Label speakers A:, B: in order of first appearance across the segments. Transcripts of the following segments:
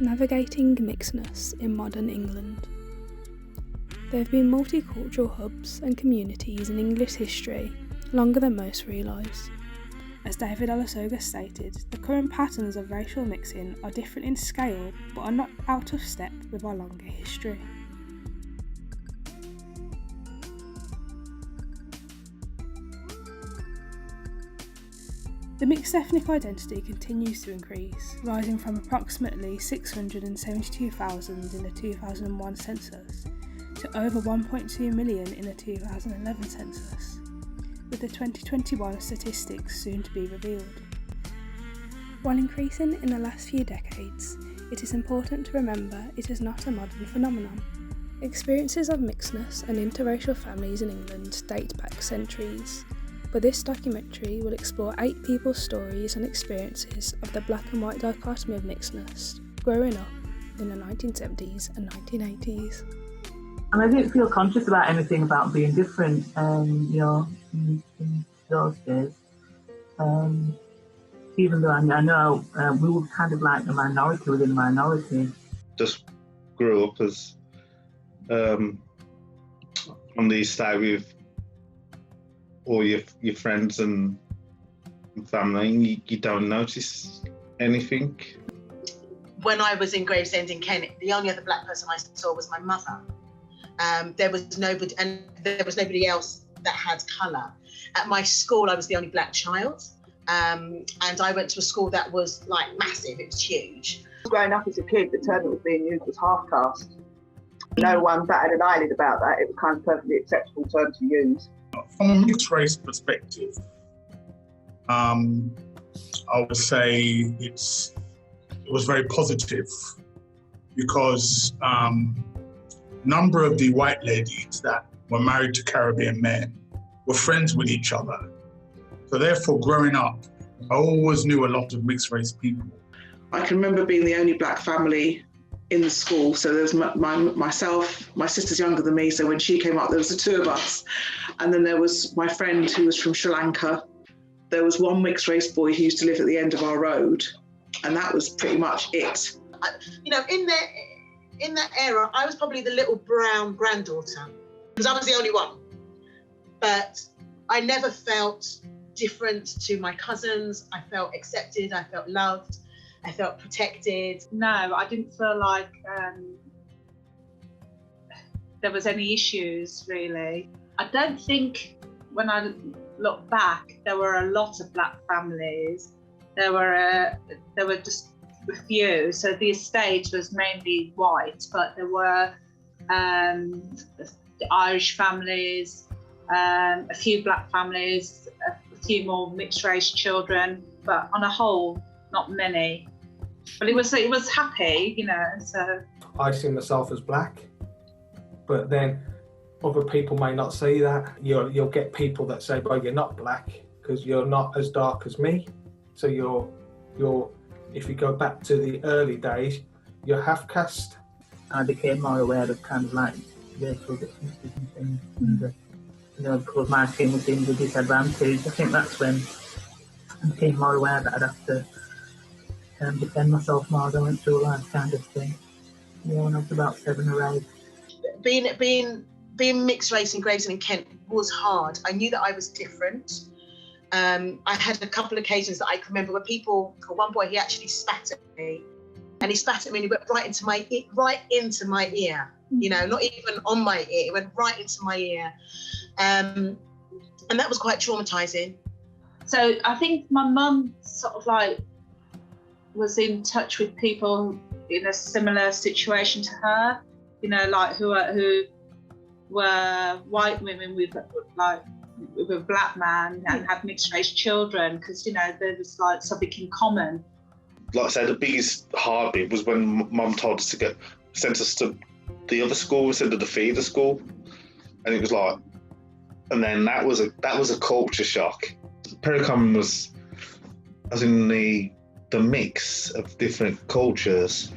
A: Navigating mixedness in modern England. There have been multicultural hubs and communities in English history longer than most realise. As David Alasoga stated, the current patterns of racial mixing are different in scale but are not out of step with our longer history. The mixed ethnic identity continues to increase, rising from approximately 672,000 in the 2001 census to over 1.2 million in the 2011 census, with the 2021 statistics soon to be revealed. While increasing in the last few decades, it is important to remember it is not a modern phenomenon. Experiences of mixedness and interracial families in England date back centuries, but this documentary will explore 8 people's stories and experiences of the black and white dichotomy of mixedness growing up in the 1970s and 1980s.
B: And I didn't feel conscious about anything about being different, in those days. Even though I know we were kind of like a minority within a minority.
C: Just grew up as on the estate with all your friends and family, and you don't notice anything.
D: When I was in Gravesend in Kent, the only other black person I saw was my mother. There was nobody else that had colour. At my school, I was the only black child, and I went to a school that was like massive. It was huge.
E: Growing up as a kid, the term that was being used was half caste. No one batted an eyelid about that. It was kind of a perfectly acceptable term to use.
F: From a mixed race perspective, I would say it was very positive because a number of the white ladies that were married to Caribbean men were friends with each other. So therefore, growing up, I always knew a lot of mixed race people.
E: I can remember being the only black family in the school. So there's myself, my sister's younger than me, so when she came up, there was the 2 of us. And then there was my friend who was from Sri Lanka. There was one mixed race boy who used to live at the end of our road, and that was pretty much it.
D: In that era, I was probably the little brown granddaughter, because I was the only one. But I never felt different to my cousins. I felt accepted, I felt loved, I felt protected.
G: No, I didn't feel like there was any issues, really. I don't think, when I look back, there were a lot of black families. There were just a few. So the estate was mainly white, but there were the Irish families, a few black families, a few more mixed race children, but on a whole, not many. But it was happy, so.
H: I see myself as black, but then other people may not see that. You'll get people that say, well, you're not black because you're not as dark as me. So you're if you go back to the early days, you're half caste.
B: I became more aware of kind of like racial differences and things. And, because my skin was deemed a disadvantage, I think that's when I became more aware that I'd have to defend myself more as I went through life, kind of thing. When I was about 7 or 8.
D: Being mixed race in Gravesend in Kent was hard. I knew that I was different. I had a couple of occasions that I can remember where one boy, he actually spat at me. And he spat at me and he went right into my ear, not even on my ear, it went right into my ear. And that was quite traumatizing.
G: So I think my mum sort of like was in touch with people in a similar situation to her, like who were white women with a black man and had mixed race children, because there was like something in common.
C: Like I said, the biggest hard bit was when Mum told us to sent us to the other school instead of the feeder school, and it was like, and then that was a culture shock. Pericommon was, as in the mix of different cultures.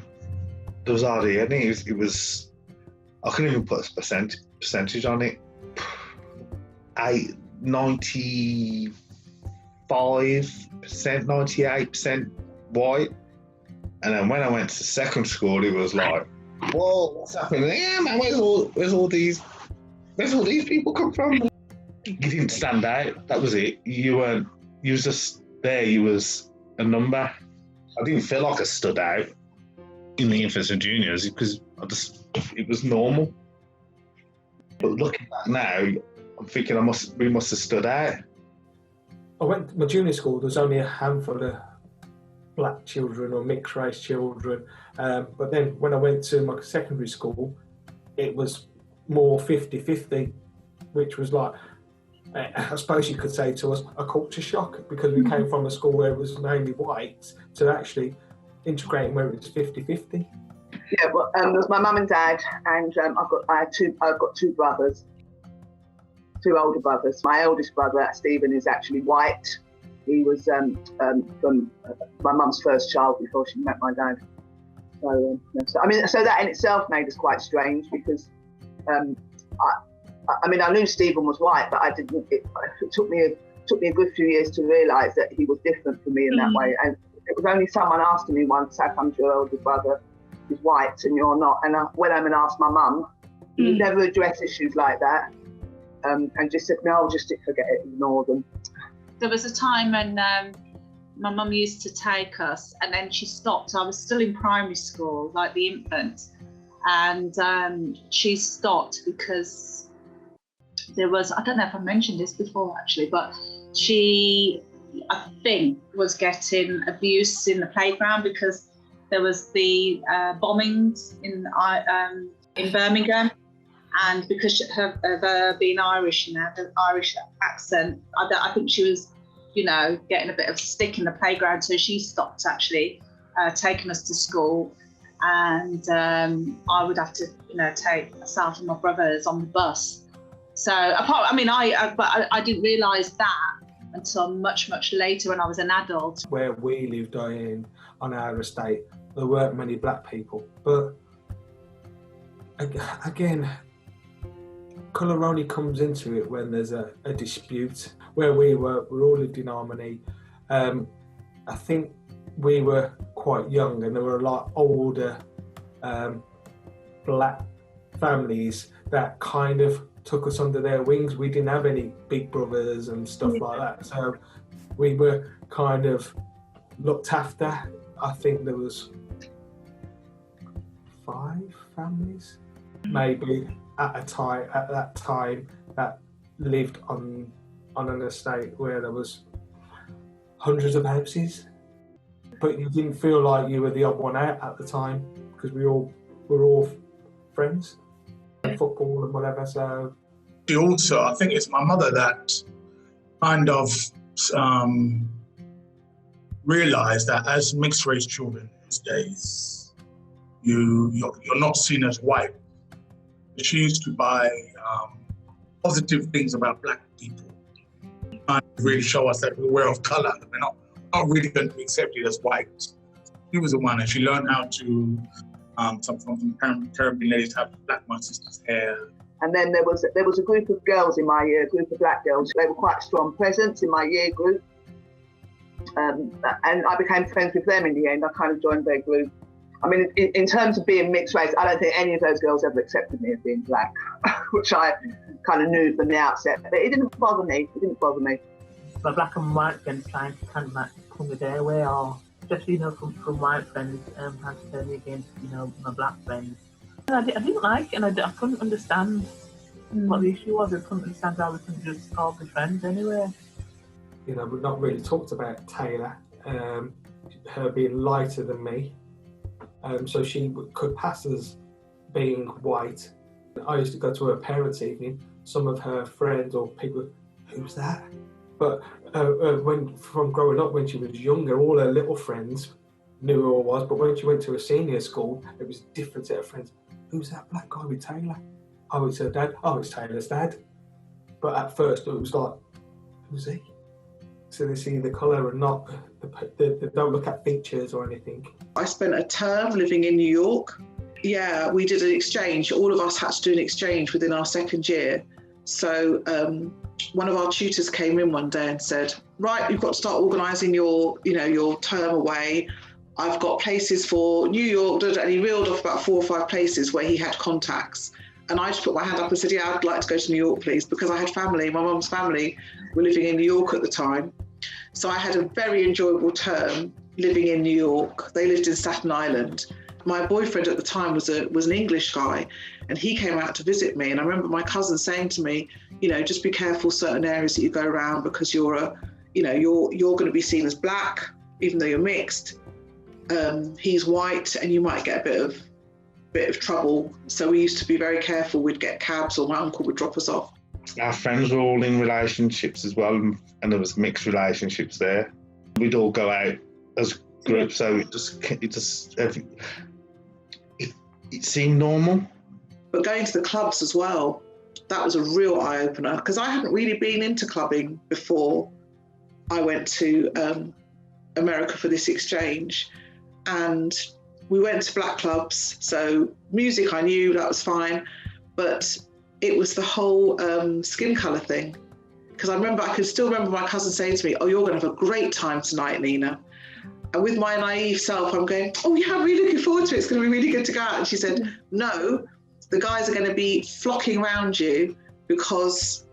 C: There was hardly any. It was I couldn't even put a percentage on it. 95%, 98% white. And then when I went to secondary school, it was like, whoa, what's happening? Yeah, man, where's all these people come from? You didn't stand out. That was it. You was just there. You was a number. I didn't feel like I stood out in the infants and juniors because it was normal. But looking back now, I'm thinking we must have stood out.
H: I went to my junior school. There was only a handful of black children or mixed race children, but then when I went to my secondary school, it was more 50-50, which was like, I suppose you could say to us, a culture shock, because we came from a school where it was mainly white to actually integrating where it was 50-50.
E: Yeah, well, there's my mum and dad, and I've got two brothers, two older brothers. My eldest brother, Stephen, is actually white. He was from my mum's first child before she met my dad. So that in itself made us quite strange, because I knew Stephen was white, but I didn't. It took me a good few years to realise that he was different from me in that way. And it was only someone asking me once, "How come your older brother is white and you're not?" And I went home and asked my mum. He never addressed issues like that, and just said, "No, just forget it, ignore them."
G: There was a time when my mum used to take us, and then she stopped. I was still in primary school, like the infant, and she stopped because there was, I don't know if I mentioned this before actually, but she, I think, was getting abuse in the playground because there was the bombings in Birmingham. And because of her being Irish, the Irish accent, I think she was, getting a bit of stick in the playground. So she stopped actually taking us to school, and I would have to, take myself and my brothers on the bus. So I didn't realise that until much, much later when I was an adult.
H: Where we lived on our estate, there weren't many black people, but again, colour only comes into it when there's a dispute. Where we all lived in harmony. I think we were quite young, and there were a lot older black families that kind of took us under their wings. We didn't have any big brothers and stuff like that, so we were kind of looked after. I think there was 5 families, maybe, at that time that lived on an estate where there was hundreds of houses, but you didn't feel like you were the odd one out at the time because we were all friends, football and whatever. So
F: also, I think it's my mother that kind of realised that as mixed race children these days, you're not seen as white. She used to buy positive things about black people and really show us that we're of colour. We're not really going to be accepted as white. She was the one, and she learned how to, some Caribbean ladies have black my sister's hair.
E: And then there was a group of girls in my year, a group of black girls. They were quite a strong presence in my year group. And I became friends with them in the end. I kind of joined their group. I mean, in terms of being mixed race, I don't think any of those girls ever accepted me as being black, which I kind of knew from the outset. But it didn't bother me.
B: My black and white friends trying to kind of like pull me their way, or especially, from white friends trying to turn me against, my black friends. I didn't like it, and I couldn't understand what the issue was. I couldn't understand how we couldn't just all be friends anyway.
H: We've not really talked about Taylor, her being lighter than me. So she could pass as being white. I used to go to her parents' evening. Some of her friends or people, who's that? But from growing up, when she was younger, all her little friends knew who I was. But when she went to a senior school, it was a different set of friends. Who's that black guy with Taylor? Oh, it's her dad. Oh, it's Taylor's dad. But at first, it was like, who's he? So they see the colour and not, they don't look at features or anything.
E: I spent a term living in New York. Yeah, we did an exchange. All of us had to do an exchange within our second year. So one of our tutors came in one day and said, right, you've got to start organising your term away. I've got places for New York, and he reeled off about 4 or 5 places where he had contacts. And I just put my hand up and said, yeah, I'd like to go to New York, please, because I had family. My mum's family were living in New York at the time. So I had a very enjoyable term living in New York. They lived in Staten Island. My boyfriend at the time was an English guy, and he came out to visit me. And I remember my cousin saying to me, you know, just be careful certain areas that you go around, because you're going to be seen as black, even though you're mixed. He's white, and you might get a bit of trouble. So we used to be very careful. We'd get cabs, or my uncle would drop us off.
C: Our friends were all in relationships as well, and there was mixed relationships there. We'd all go out as groups, so it seemed normal.
E: But going to the clubs as well, that was a real eye-opener, because I hadn't really been into clubbing before I went to America for this exchange. And we went to black clubs, so music I knew, that was fine, but it was the whole skin colour thing. Because I can still remember my cousin saying to me, oh, you're going to have a great time tonight, Nina. And with my naive self, I'm going, oh yeah, I'm really looking forward to it. It's going to be really good to go out. And she said, no, the guys are going to be flocking around you because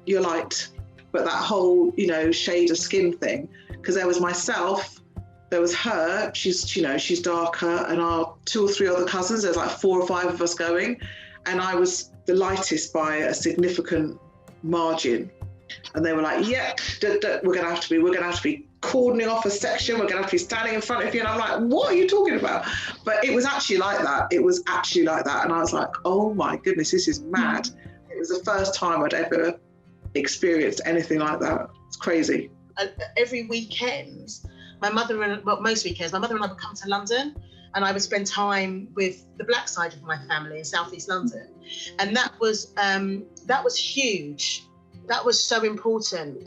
E: you're light. But that whole, you know, shade of skin thing, because there was myself, there was her, she's darker, and our 2 or 3 other cousins, there's like 4 or 5 of us going. And I was the lightest by a significant margin. And they were like, yeah, we're going to have to be cordoning off a section. We're going to have to be standing in front of you. And I'm like, what are you talking about? But it was actually like that. And I was like, oh my goodness, this is mad. It was the first time I'd ever experienced anything like that. It's crazy.
D: Every weekend, most weekends, my mother and I would come to London, and I would spend time with the black side of my family in South East London. And that was huge. That was so important,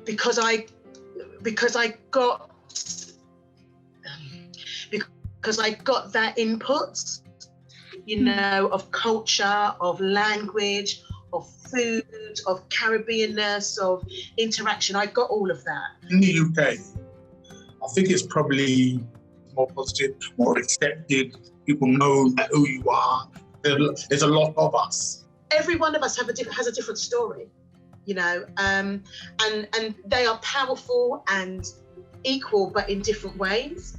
D: because I got that input, you know, of culture, of language, of food, of Caribbeanness, of interaction. I got all of that.
F: In the UK, I think it's probably more positive, more accepted. People know who you are. There's a lot of us.
D: Every one of us has a different story, you know, and they are powerful and equal, but in different ways.